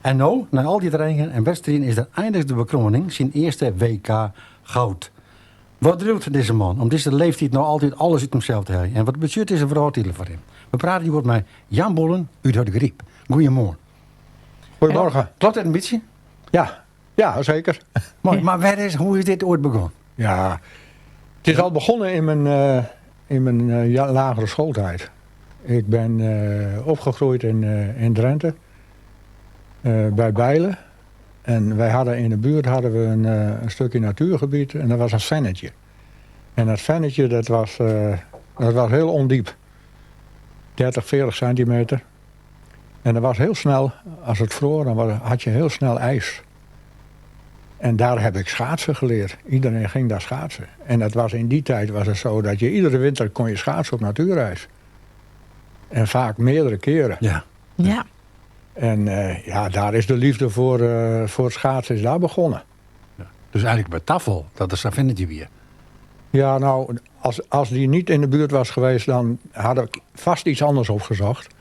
En nou, na al die trainingen en wedstrijden is er eindelijk de bekroning zijn eerste WK goud. Wat drilt deze man om deze leeftijd nou altijd alles uit hemzelf te hebben? En wat betekent is een verhaaltitel voor hem? We praten hier met Jan Bollen uit de Griep. Goedemorgen. Goedemorgen. Klopt het een beetje? Ja, zeker. Maar hoe is dit ooit begonnen? Ja, het is al begonnen in mijn lagere schooltijd. Ik ben opgegroeid in Drenthe, bij Bijlen. En wij hadden in de buurt een stukje natuurgebied en dat was een vennetje. En dat vennetje dat was heel ondiep. 30, 40 centimeter. En dat was heel snel, als het vroor, dan had je heel snel ijs. En daar heb ik schaatsen geleerd. Iedereen ging daar schaatsen. En dat was in die tijd was het zo dat je iedere winter kon je schaatsen op natuurreis. En vaak meerdere keren. Ja. En daar is de liefde voor het schaatsen is daar begonnen. Ja. Dus eigenlijk bij tafel, dat is een vennetje weer. Ja, nou, als die niet in de buurt was geweest, dan had ik vast iets anders opgezocht.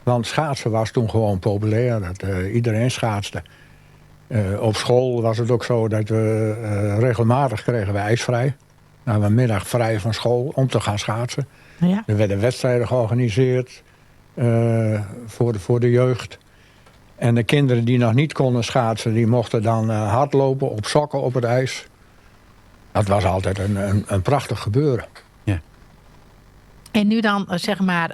Want schaatsen was toen gewoon populair. Iedereen schaatste. Op school was het ook zo dat we regelmatig kregen we ijsvrij. Nou, een middag vrij van school om te gaan schaatsen. Ja. Er werden wedstrijden georganiseerd voor de jeugd. En de kinderen die nog niet konden schaatsen, die mochten dan hardlopen op sokken op het ijs. Dat was altijd een prachtig gebeuren. Ja. En nu dan, zeg maar,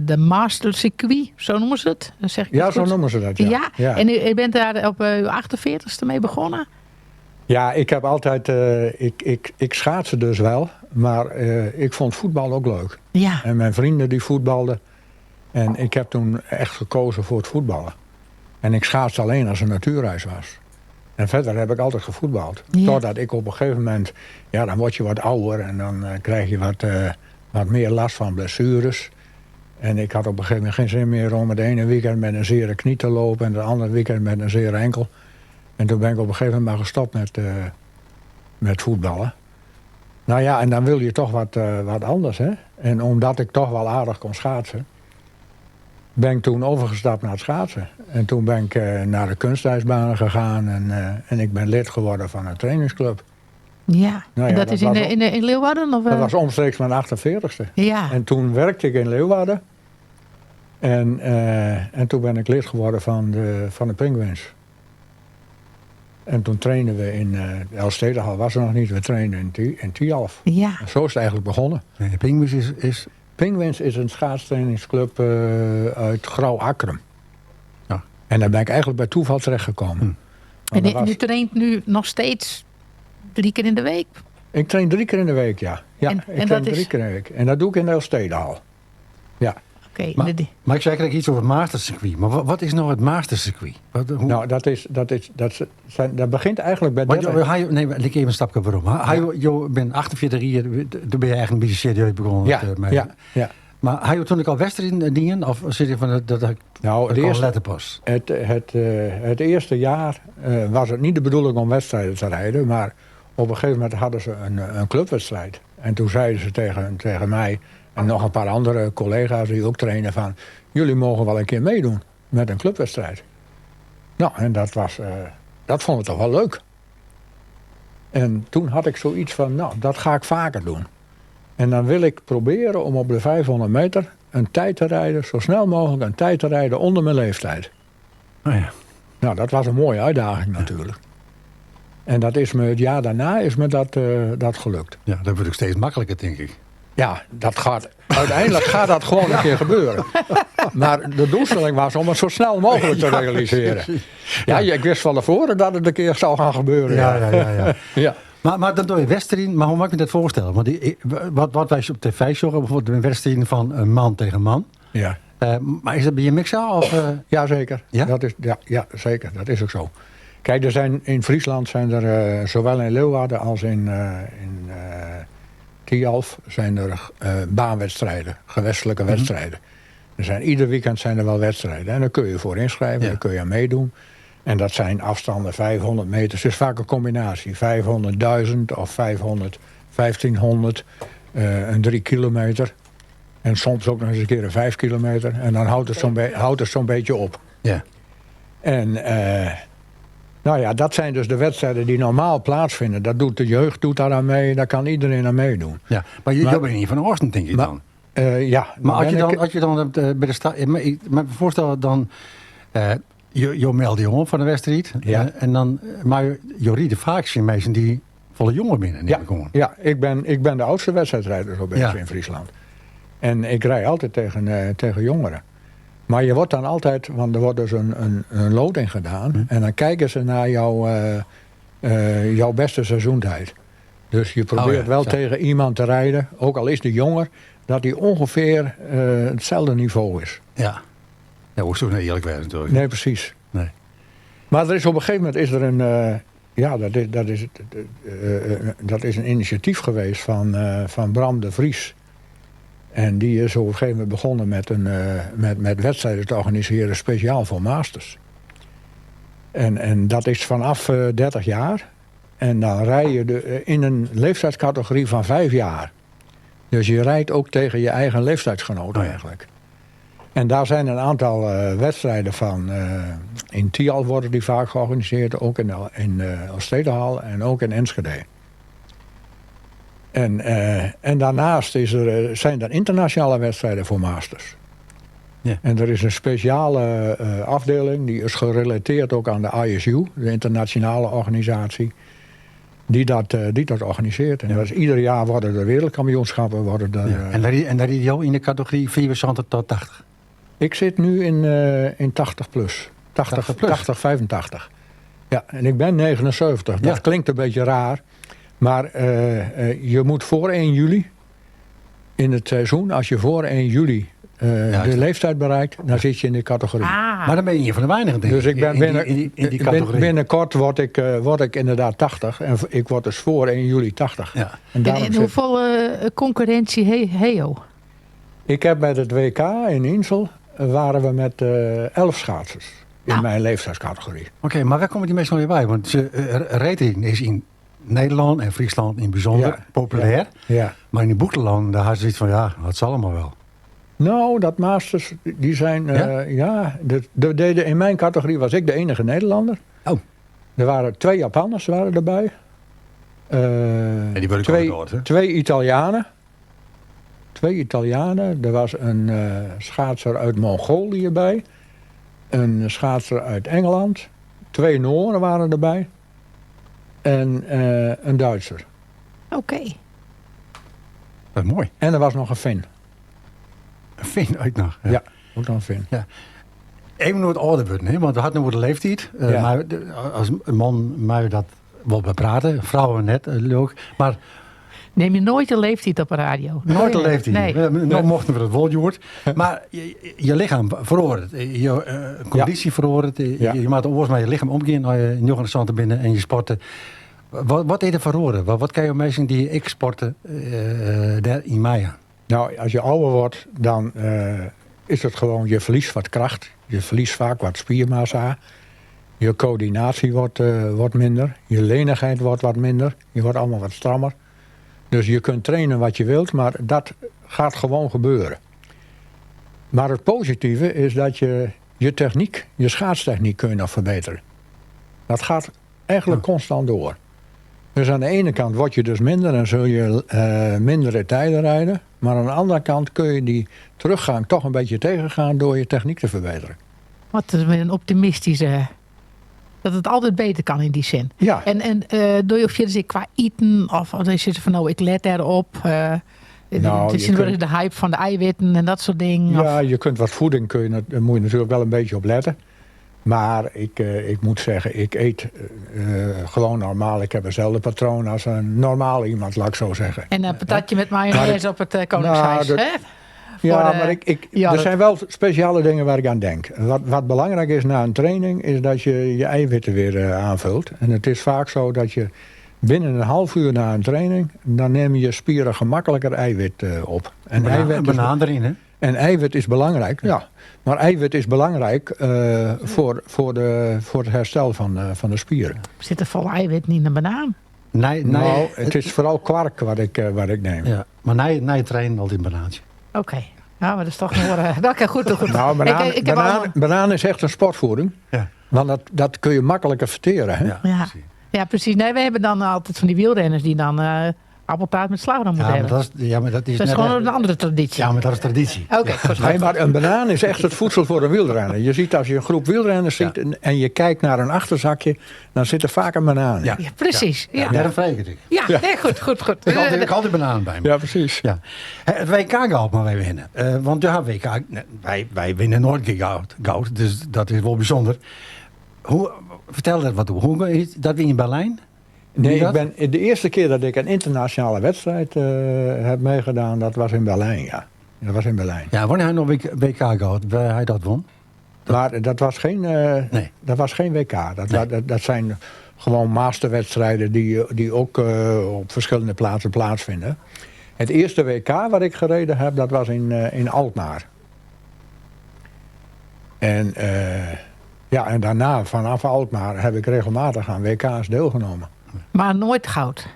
de mastercircuit, zo noemen ze het? Zeg ik Ja, het zo goed? noemen ze dat, ja. En u bent daar op uw 48ste mee begonnen? Ja, ik heb altijd... Ik schaatste dus wel, maar ik vond voetbal ook leuk. Ja. En mijn vrienden die voetbalden. En ik heb toen echt gekozen voor het voetballen. En ik schaatste alleen als een natuurreis was. En verder heb ik altijd gevoetbald. Ja. Totdat ik op een gegeven moment... Ja, dan word je wat ouder en dan krijg je wat meer last van blessures. En ik had op een gegeven moment geen zin meer om het ene weekend met een zere knie te lopen... en het andere weekend met een zere enkel. En toen ben ik op een gegeven moment maar gestopt met voetballen. Nou ja, en dan wil je toch wat anders, hè. En omdat ik toch wel aardig kon schaatsen... ben ik toen overgestapt naar het schaatsen. En toen ben ik naar de kunstijsbanen gegaan... en ik ben lid geworden van een trainingsclub. Ja, Nou en ja, dat is was in Leeuwarden? Of, Dat was omstreeks mijn 48ste. Ja. En toen werkte ik in Leeuwarden. En toen ben ik lid geworden van de Penguins. En toen trainden we in... de Elfstedenhal was er nog niet. We trainden in Tialf. Ja. En zo is het eigenlijk begonnen. De Penguins is... Penguins is een schaatstrainingsclub uit Grauw-Akrum. Ja. En daar ben ik eigenlijk bij toeval terechtgekomen. En u traint nu nog steeds 3 keer in de week? Ik train 3 keer in de week, ja. En ik train dat is- 3 keer in de week. En dat doe ik in de Elfstedenhal. Ja. Oké. Maar ik zei eigenlijk iets over het mastercircuit. Maar wat is nou het mastercircuit? Nou, dat begint eigenlijk bij... Nee, ik even een stapje waarom. Je bent 48 jaar, toen ben je eigenlijk een beetje serieus begonnen. Ja. Maar had je toen ook al wedstrijden dienen? Of zit je van dat Nou, letterpas? het eerste jaar was het niet de bedoeling om wedstrijden te rijden. Maar op een gegeven moment hadden ze een clubwedstrijd. En toen zeiden ze tegen mij en nog een paar andere collega's die ook trainen van... jullie mogen wel een keer meedoen met een clubwedstrijd. Nou, en dat vonden we toch wel leuk. En toen had ik zoiets van, nou, dat ga ik vaker doen. En dan wil ik proberen om op de 500 meter een tijd te rijden... zo snel mogelijk een tijd te rijden onder mijn leeftijd. Oh ja. Nou, dat was een mooie uitdaging natuurlijk. En dat is me, het jaar daarna is me dat gelukt. Ja, dat wordt ook steeds makkelijker, denk ik. Ja, uiteindelijk gaat dat gewoon een keer gebeuren. Maar de doelstelling was om het zo snel mogelijk te realiseren. Ja, ik wist van tevoren dat het een keer zou gaan gebeuren. Ja. Maar dan doe je wedstrijden, maar hoe mag ik me dat voorstellen? Want wat wij op tv zorgen, bijvoorbeeld een wedstrijd van een man tegen man. Ja. Maar is dat bij je mixer? Ja, zeker. Ja? Ja, zeker. Dat is ook zo. Kijk, in Friesland zijn er, zowel in Leeuwarden als in Tialf, zijn er baanwedstrijden, gewestelijke wedstrijden. Ieder weekend zijn er wel wedstrijden. En daar kun je voor inschrijven, daar kun je aan meedoen. En dat zijn afstanden 500 meter. Het is vaak een combinatie. 500.000 of 500, 1500, een 3 kilometer. En soms ook nog eens een keer een 5 kilometer. En dan houdt het zo'n beetje op. Ja. En nou ja, dat zijn dus de wedstrijden die normaal plaatsvinden. Dat doet de jeugd daar aan mee, daar kan iedereen aan meedoen. Ja, maar je bent niet van Oosten, denk ik maar- dan. Ja, Maar nou als je dan bij de stad... Ik me voorstel dan... je meldt je om van de wedstrijd. Ja. En dan... Maar je riet vaak zijn mensen die volle jongen binnen. Ja, neem ik aan. ja, ik ben de oudste wedstrijdrijder zo beetje Ja. in Friesland. En ik rij altijd tegen jongeren. Maar je wordt dan altijd, want er wordt dus een loting gedaan. En dan kijken ze naar jouw beste seizoentijd. Dus je probeert wel zo. tegen iemand te rijden, ook al is die jonger, dat die ongeveer hetzelfde niveau is. Ja. Ja, hoe is het nou eerlijk werden natuurlijk. Nee, precies. Nee. Maar er is op een gegeven moment is er een... dat is een initiatief geweest van Bram de Vries. En die is op een gegeven moment begonnen met wedstrijden te organiseren speciaal voor masters. En dat is vanaf 30 jaar. En dan rij je in een leeftijdscategorie van 5 jaar. Dus je rijdt ook tegen je eigen leeftijdsgenoten Oh ja. eigenlijk. En daar zijn een aantal wedstrijden van. In Tial worden die vaak georganiseerd. Ook in Oostedehal en ook in Enschede. En daarnaast zijn er internationale wedstrijden voor masters. Ja. En er is een speciale afdeling. Die is gerelateerd ook aan de ISU. De internationale organisatie. Die dat organiseert. En Ja. dat is, ieder jaar worden er wereldkampioenschappen. Worden er, Ja. En daar riet jou in de categorie 74 tot 80. Ik zit nu in 80 plus. 80 plus. 80, 85. Ja, en ik ben 79. Dat Ja. klinkt een beetje raar. Maar je moet voor 1 juli in het seizoen, als je voor 1 juli de leeftijd bereikt, dan zit je in die categorie. Maar dan ben je een van de weinigen, denk ik. Dus ik ben in die categorie. binnenkort word ik inderdaad 80. En ik word dus voor 1 juli 80. Ja. En daarom En zit- hoeveel concurrentie heo? Ik heb bij het WK in Insel waren we met 11 schaatsers in Nou. mijn leeftijdscategorie. Oké, maar waar komen die mensen nou weer bij? Want rating is in Nederland en Friesland in bijzonder Ja. populair. Ja. Maar in die boekenlanden, daar had ze zoiets van, ja, het zal allemaal wel. Nou, dat masters, die zijn... in mijn categorie was ik de enige Nederlander. Oh. Er waren 2 Japanners erbij. die worden ook wel gehoord, hè? 2 Italianen. 2 Italianen. Er was een schaatser uit Mongolië bij. Een schaatser uit Engeland. 2 Nooren waren erbij. En een Duitser. Oké. Dat is mooi. En er was nog een Fin. Een Finn uit nog. Ja, ook nog een Fin. Even nog het ouder worden, hè? Want we hadden over de leeftijd. Ja. Maar als een man mij dat wel bepraten, vrouwen net, leuk. Maar Neem je nooit de leeftijd op de radio? nooit de leeftijd. Nee. Nou mochten we het woord. Maar je lichaam verhoort het. Je conditie verhoort het. Ja. Je maakt oors met je lichaam omgaan als je nog een te binnen en je sporten. Wat is er verhoren? Wat kan je mensen die ik sporten daar in mij? Nou, als je ouder wordt, dan is het gewoon, je verliest wat kracht. Je verliest vaak wat spiermassa. Je coördinatie wordt minder. Je lenigheid wordt wat minder. Je wordt allemaal wat strammer. Dus je kunt trainen wat je wilt, maar dat gaat gewoon gebeuren. Maar het positieve is dat je techniek, je schaatstechniek kun je nog verbeteren. Dat gaat eigenlijk constant door. Dus aan de ene kant word je dus minder en zul je mindere tijden rijden. Maar aan de andere kant kun je die teruggang toch een beetje tegengaan door je techniek te verbeteren. Wat is een optimistische... Dat het altijd beter kan in die zin. Ja, En doe je of je dus qua eten of is het van nou ik let erop. Nou, Het is je kunt- de hype van de eiwitten en dat soort dingen. ja, je kunt wat voeding, daar moet je natuurlijk wel een beetje op letten. Maar ik moet zeggen, ik eet gewoon normaal. Ik heb hetzelfde patroon als een normaal iemand, laat ik zo zeggen. En een patatje met mayonaise op het Koningshuis. Nou, hè? Ja, Voor de- maar ja, er dat- zijn wel speciale dingen waar ik aan denk. Wat belangrijk is na een training, is dat je je eiwitten weer aanvult. En het is vaak zo dat je binnen een half uur na een training, dan nemen je spieren gemakkelijker eiwit op. En Een banaan erin, hè? en eiwit is belangrijk, ja. Maar eiwit is belangrijk voor het herstel van de spieren. Zit er vol eiwit niet in een banaan? Nee, Nou, het is vooral kwark wat ik neem. Ja, maar na je trainen altijd een banaantje. Oké. Nou, maar dat is toch nog... dat kan goed. Nou, Ik heb banaan is echt een sportvoeding. Ja. Want dat kun je makkelijker verteren. Hè? Ja. precies. Ja, precies. Nee, we hebben dan altijd van die wielrenners die dan appeltaart met slagroom moeten hebben. Maar dat is Dat is net gewoon echt- een andere traditie. Ja, maar dat is traditie. Oké, goed. Nee, maar een banaan is echt het voedsel voor een wielrenner. Je ziet als je een groep wielrenners ziet en je kijkt naar een achterzakje, dan zit er vaak een banaan in. Ja. Ja, precies. Ja, Net een vreemde. ja. Nee, goed. Ik heb altijd banaan bij me. Ja, precies. Ja. Het WK goud maar wij winnen. Want ja, WK, wij winnen nooit keer goud. Dus dat is wel bijzonder. Vertel dat wat toe. Hoe is dat weer in Berlijn? Nee, dat? ik ben de eerste keer dat ik een internationale wedstrijd heb meegedaan, dat was in Berlijn, ja. Dat was in Berlijn. Ja, wanneer hij nog WK goud, waar hij dat won? Maar dat was geen, Nee. dat was geen WK. Dat zijn gewoon masterwedstrijden die ook op verschillende plaatsen plaatsvinden. Het eerste WK wat ik gereden heb, dat was in Alkmaar. En, en daarna, vanaf Alkmaar, heb ik regelmatig aan WK's deelgenomen. Maar nooit goud.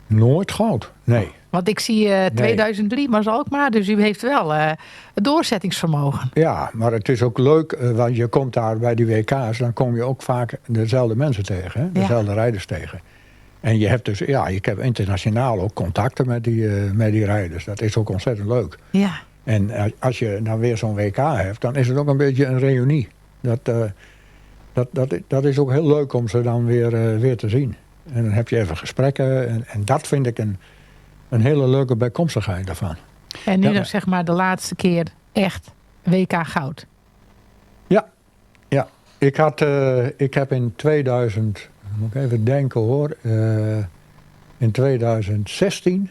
Nooit goud, nee. Want ik zie 2003 was ook maar, dus u heeft wel het doorzettingsvermogen. Ja, maar het is ook leuk, want je komt daar bij die WK's, dan kom je ook vaak dezelfde mensen tegen, hè? Dezelfde rijders tegen. En je hebt dus, ik heb internationaal ook contacten met die rijders. Dat is ook ontzettend leuk. Ja. En als je dan weer zo'n WK hebt, dan is het ook een beetje een reunie. Dat is ook heel leuk om ze dan weer te zien. En dan heb je even gesprekken. En dat vind ik een hele leuke bijkomstigheid daarvan. En nu Ja. nog zeg maar de laatste keer echt WK goud. Ja. Ik heb in 2000, moet ik even denken hoor. In 2016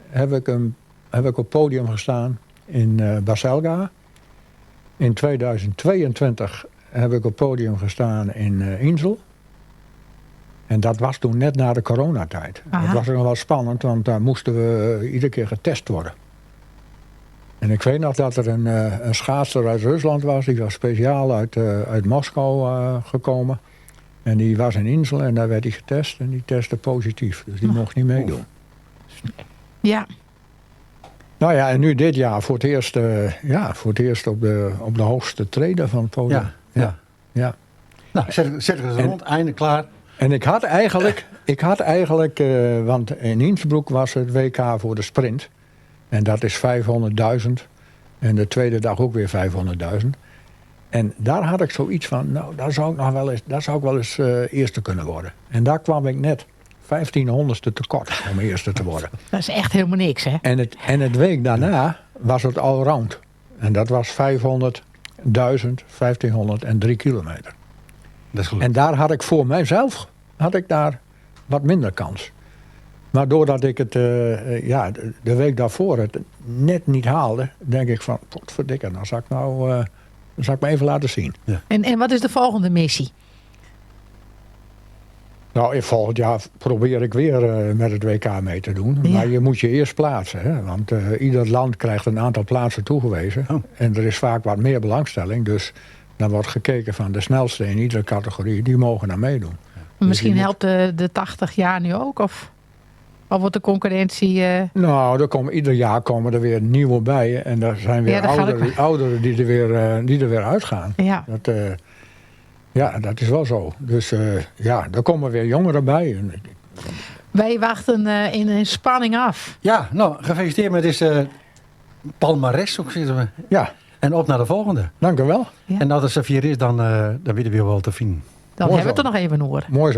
heb ik op het podium gestaan in Baselga. In 2022 heb ik op het podium gestaan in Insel. En dat was toen net na de coronatijd. Aha. Dat was nog wel spannend, want daar moesten we iedere keer getest worden. En ik weet nog dat er een schaatser uit Rusland was. Die was speciaal uit Moskou gekomen. En die was in Insel en daar werd hij getest. En die testte positief. Dus die mocht niet meedoen. Ja. Nou ja, en nu dit jaar voor het eerst op de hoogste treden van het podium. Ja. Nou, zet er eens rond, einde klaar. En ik had eigenlijk, want in Innsbruck was het WK voor de sprint. En dat is 500.000. En de tweede dag ook weer 500.000. En daar had ik zoiets van, nou, daar zou ik wel eens eerste kunnen worden. En daar kwam ik net 1500ste tekort om eerste te worden. Dat is echt helemaal niks, hè? En het week daarna was het allround. En dat was 500, 1000, 1500 en 3 kilometer. Dat is goed. En daar had ik voor mijzelf daar wat minder kans. Maar doordat ik het de week daarvoor het net niet haalde, denk ik van, potverdikke, dan zal ik me even laten zien. En wat is de volgende missie? Nou, volgend jaar probeer ik weer met het WK mee te doen. Ja. Maar je moet je eerst plaatsen. Hè? Want ieder land krijgt een aantal plaatsen toegewezen. Oh. En er is vaak wat meer belangstelling. Dus dan wordt gekeken van de snelste in iedere categorie. Die mogen daar meedoen. Misschien moet- helpt de 80 jaar nu ook? Of wordt de concurrentie... Nou, ieder jaar komen er weer nieuwe bij. En er zijn weer Ja, dat gaat ook ouderen die er weer uitgaan. ja. Dat is wel zo. Dus er komen weer jongeren bij. En Wij wachten in spanning af. Ja, nou, gefeliciteerd met deze palmares, ook zitten we. ja, En op naar de volgende. dank u wel. Ja. En als het zover is, dan willen we wel te vinden. Dan Mooi hebben we zo. het er nog even over. Mooi zo.